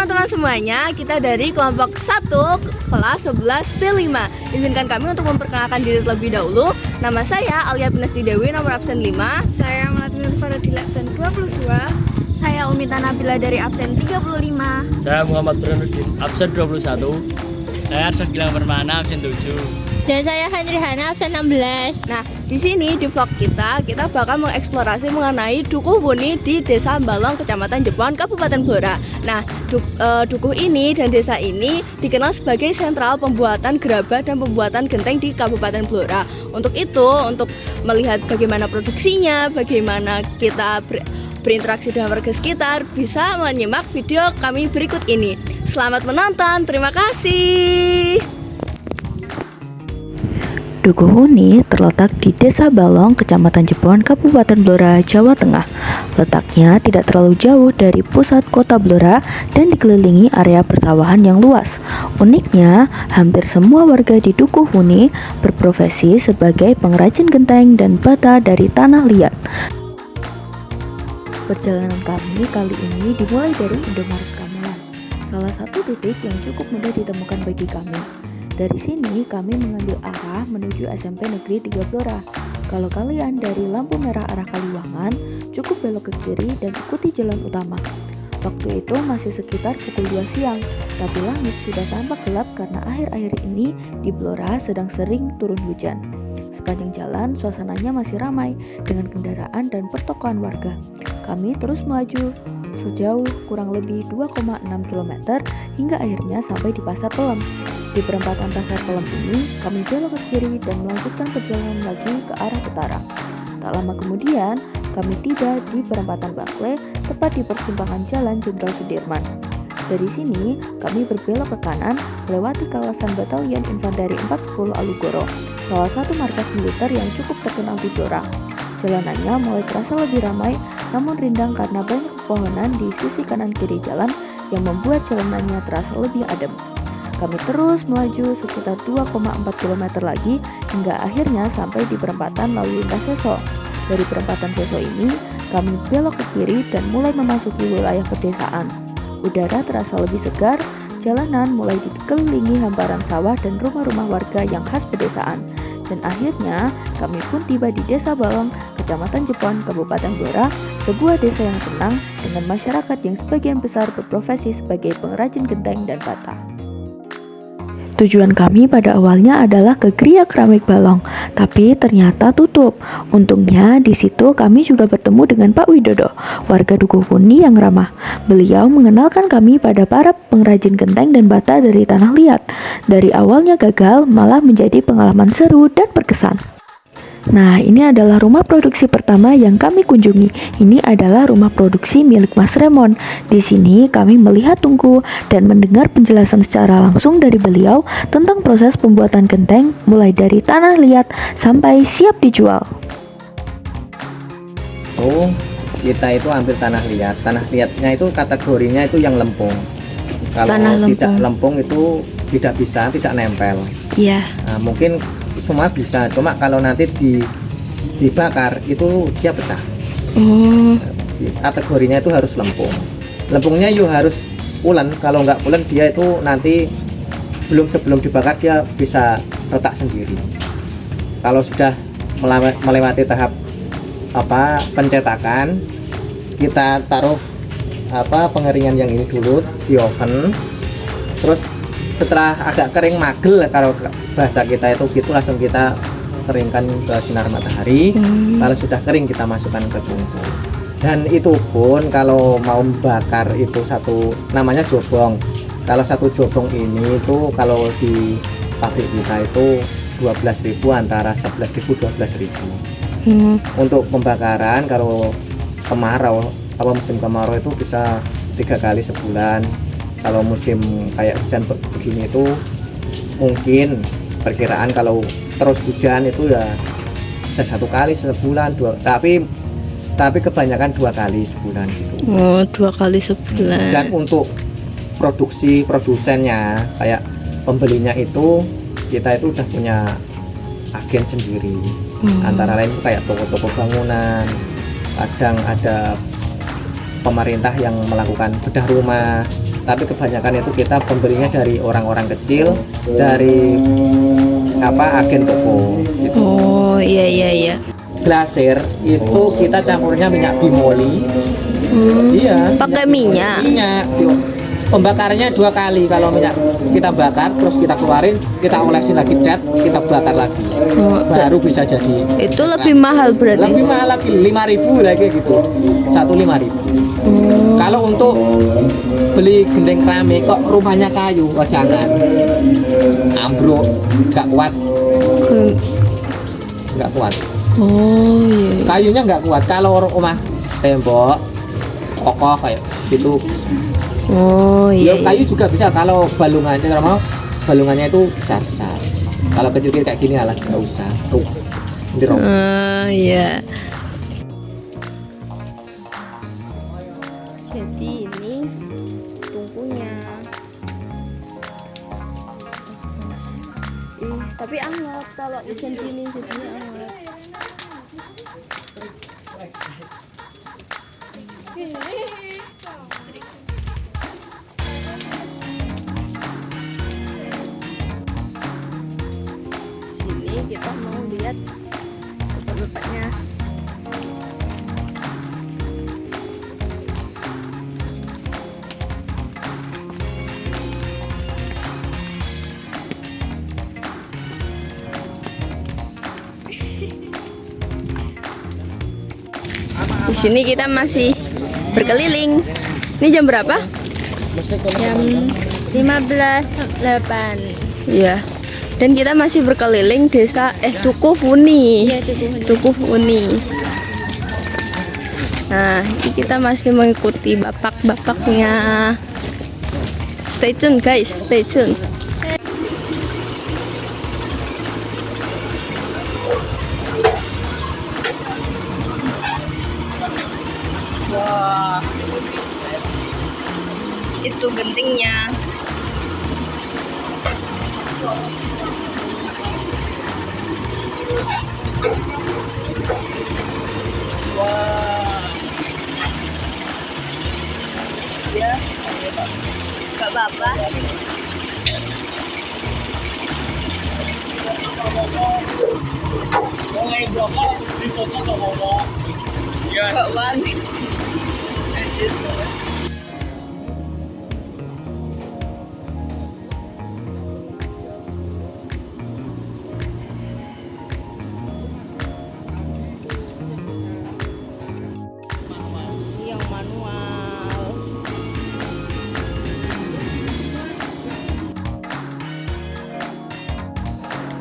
teman-teman semuanya, kita dari kelompok 1 kelas 11 P5. Izinkan kami untuk memperkenalkan diri terlebih dahulu. Nama saya Alia Pinasti Dewi, nomor absen 5. Saya Melati Nurfara di absen 22. Saya Umita Nabila dari absen 35. Saya Muhammad Burhanuddin, absen 21. Saya Arsyad Gilang Permana, absen 7. Dan saya Henry Hana, absen 16. Nah, di sini di vlog kita bakal mengeksplorasi mengenai Dukuh Wuni di Desa Balong, Kecamatan Jepon, Kabupaten Blora. Nah, dukuh ini dan desa ini dikenal sebagai sentral pembuatan gerabah dan pembuatan genteng di Kabupaten Blora. Untuk itu, untuk melihat bagaimana produksinya, bagaimana kita berinteraksi dengan warga sekitar, bisa menyimak video kami berikut ini. Selamat menonton, terima kasih. Dukuh Wuni terletak di Desa Balong, Kecamatan Jepon, Kabupaten Blora, Jawa Tengah. Letaknya tidak terlalu jauh dari pusat kota Blora dan dikelilingi area persawahan yang luas. Uniknya, hampir semua warga di Dukuh Wuni berprofesi sebagai pengrajin genteng dan bata dari tanah liat. Perjalanan kami kali ini dimulai dari Indomaret Kamelan, salah satu titik yang cukup mudah ditemukan bagi kami. Dari sini kami mengambil arah menuju SMP Negeri 3 Blora. Kalau kalian dari lampu merah arah Kaliwangan, cukup belok ke kiri dan ikuti jalan utama. Waktu itu masih sekitar pukul 2 siang, tapi langit sudah tampak gelap karena akhir-akhir ini di Blora sedang sering turun hujan. Sepanjang jalan suasananya masih ramai dengan kendaraan dan pertokoan warga. Kami terus melaju sejauh kurang lebih 2,6 km hingga akhirnya sampai di Pasar Pelem. Di perempatan Pasar Pelem ini, kami belok ke kiri dan melanjutkan perjalanan lagi ke arah utara. Tak lama kemudian, kami tiba di perempatan Bakle, tepat di persimpangan Jalan Jenderal Sudirman. Dari sini, kami berbelok ke kanan, melewati kawasan Batalion Infanteri 410 Alugoro, salah satu markas militer yang cukup terkenal di Blora. Jalanannya mulai terasa lebih ramai, namun rindang karena banyak pepohonan di sisi kanan kiri jalan yang membuat jalanannya terasa lebih adem. Kami terus melaju sekitar 2,4 km lagi hingga akhirnya sampai di perempatan lalu lintas Seso. Dari perempatan Seso ini, kami belok ke kiri dan mulai memasuki wilayah pedesaan. Udara terasa lebih segar, jalanan mulai dikelilingi hamparan sawah dan rumah-rumah warga yang khas pedesaan. Dan akhirnya, kami pun tiba di Desa Balong, Kecamatan Jepon, Kabupaten Blora, sebuah desa yang tenang dengan masyarakat yang sebagian besar berprofesi sebagai pengrajin genteng dan bata. Tujuan kami pada awalnya adalah ke Gria Keramik Balong, tapi ternyata tutup. Untungnya di situ kami juga bertemu dengan Pak Widodo, warga Dukuh Wuni yang ramah. Beliau mengenalkan kami pada para pengrajin genteng dan bata dari tanah liat. Dari awalnya gagal, malah menjadi pengalaman seru dan berkesan. Nah, ini adalah rumah produksi pertama yang kami kunjungi. Ini adalah rumah produksi milik Mas Remon. Di sini kami melihat tungku dan mendengar penjelasan secara langsung dari beliau tentang proses pembuatan genteng mulai dari tanah liat sampai siap dijual. Oh, kita itu hampir tanah liat. Tanah liatnya itu kategorinya itu yang lempung. Kalau tidak lempung itu tidak bisa, tidak nempel. Iya. Nah, mungkin semua bisa, cuma kalau nanti dibakar itu dia pecah. Kategorinya itu harus lempung. Lempungnya yuk harus pulen. Kalau nggak pulen dia itu nanti sebelum dibakar dia bisa retak sendiri. Kalau sudah melewati tahap pencetakan, kita taruh pengeringan yang ini dulu di oven. Terus setelah agak kering magel, kalau bahasa kita itu gitu, langsung kita keringkan ke sinar matahari. Kalau sudah kering kita masukkan ke tungku. Dan itu pun kalau mau bakar itu namanya jobong. Kalau satu jobong ini itu kalau di pabrik kita itu 12.000, antara 11.000 12.000. Untuk pembakaran kalau musim kemarau itu bisa 3 kali sebulan. Kalau musim kayak hujan begini itu mungkin perkiraan kalau terus hujan itu ya bisa 1 kali sebulan, tapi kebanyakan 2 kali sebulan gitu. Oh, 2 kali sebulan. Dan untuk produsennya kayak pembelinya itu kita itu udah punya agen sendiri. Antara lain kayak toko-toko bangunan, kadang ada pemerintah yang melakukan bedah rumah, tapi kebanyakan itu kita pembelinya dari orang-orang kecil, dari agen toko gitu. Oh iya iya iya. Glasir itu kita campurnya minyak bimoli. Iya, Pakai minyak. Pembakarannya 2 kali. Kalau minyak kita bakar terus kita keluarin, kita olesin lagi cat, kita bakar lagi, baru bisa jadi. Itu lebih mahal berarti. Lebih mahal lagi, 5.000 lagi gitu, 5.000. Kalau untuk beli gendeng keramik kok rumahnya kayu, oh jangan, ambruk, nggak kuat, nggak kuat. Oh iya. Kayunya nggak kuat. Kalau rumah tembok kokoh kayak gitu. Oh Ya, iya. kayu juga bisa kalau balungannya, kalau mau balungannya itu besar-besar. Kalau kecil-kecil kayak gini alah nggak usah. Tuh, ini rob. Iya. Jadi ini tungkunya. Tapi anget kalau hujan gini jadinya anget. Sini kita mau lihat bapak-bapaknya. Di sini kita masih berkeliling. Ini jam berapa? Jam 15.08. Iya. Dan kita masih berkeliling Dukuh Funi. Iya Dukuh Funi. Dukuh Funi. Nah, ini kita masih mengikuti bapak-bapaknya. Stay tune guys, stay tune. Itu gentingnya. Ya, nggak apa-apa. Nggak wani. Yang manual.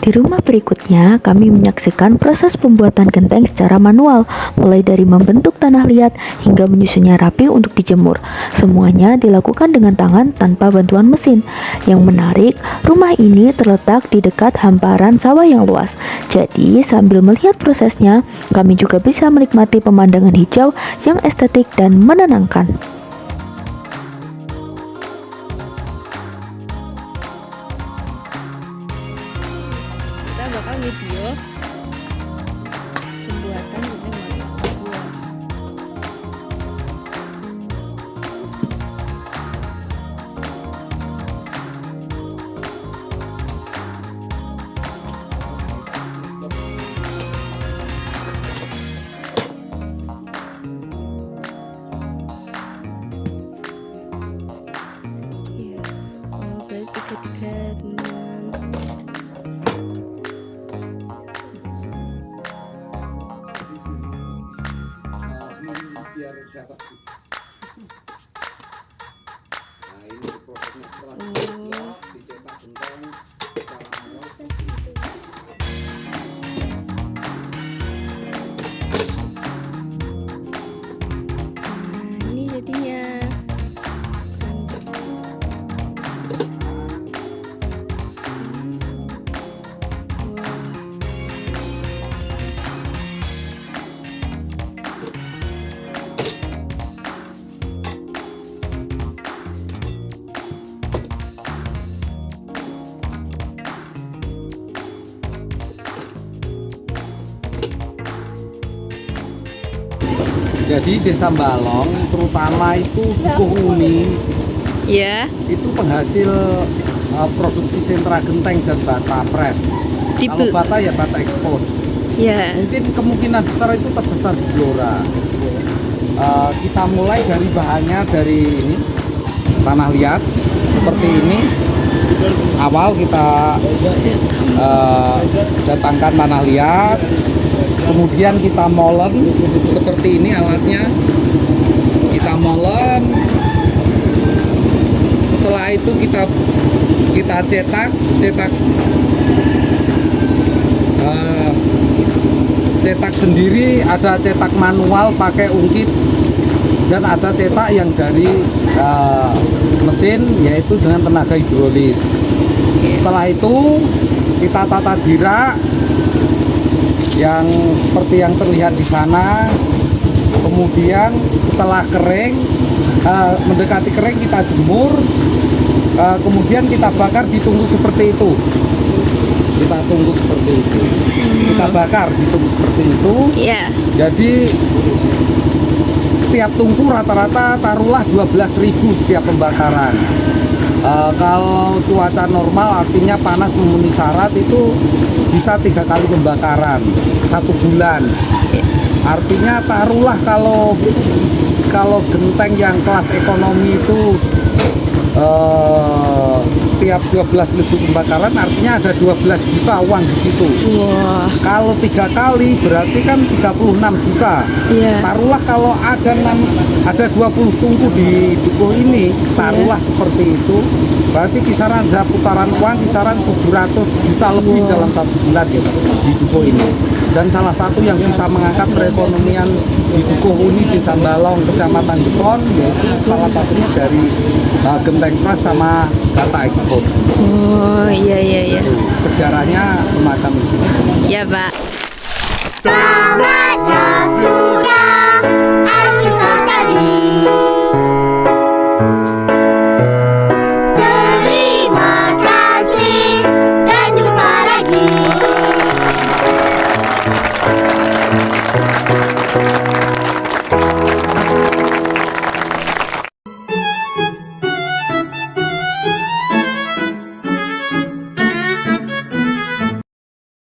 Di rumah berikutnya, kami menyaksikan proses pembuatan genteng secara manual, mulai dari membentuk tanah liat hingga menyusunnya rapi untuk dijemur. Semuanya dilakukan dengan tangan tanpa bantuan mesin. Yang menarik, rumah ini terletak di dekat hamparan sawah yang luas. Jadi, sambil melihat prosesnya, kami juga bisa menikmati pemandangan hijau yang estetik dan menenangkan. Kita bakal video pembuatan genteng manual. Iya. Oh, berarti tiga teman-teman. Ini jadinya. Jadi Desa Balong, terutama itu Dukuh Uni, Ya. itu penghasil produksi sentra genteng dan bata pres. Kalau bata ya bata ekspos. Ya. Mungkin kemungkinan besar itu terbesar di Blora. Kita mulai dari bahannya dari ini tanah liat seperti ini. Awal kita datangkan tanah liat, kemudian kita molen seperti ini alatnya. Kita molen. Setelah itu kita cetak cetak sendiri, ada cetak manual pakai ungkit dan ada cetak yang dari mesin, yaitu dengan tenaga hidrolis. Setelah itu kita tata dirak yang seperti yang terlihat di sana. Kemudian setelah kering, mendekati kering kita jemur, kemudian kita bakar, ditunggu seperti itu. Kita tunggu seperti itu. Kita bakar, ditunggu seperti itu. Ya. Jadi setiap tungku rata-rata taruhlah 12.000 setiap pembakaran. Kalau cuaca normal, artinya panas memenuhi syarat, itu bisa 3 kali pembakaran 1 bulan. Artinya taruhlah kalau genteng yang kelas ekonomi itu setiap 12.000 pembakaran, artinya ada 12 juta uang di situ. Wah. Kalau 3 kali berarti kan 36 juta. Iya. Taruhlah kalau ada 20 tungku di Dukuh ini, taruhlah seperti itu. Berarti kisaran ada putaran uang kisaran 700 juta lebih dalam 1 bulan gitu di Dukuh ini. Dan salah satu yang bisa mengangkat perekonomian di Dukuh Uni, Desa Balong, Kecamatan Jepon, yaitu salah satunya dari genteng pras sama bata ekspos. Oh, iya. Sejarahnya semacam itu. Ya, Pak. Sahabatnya sudah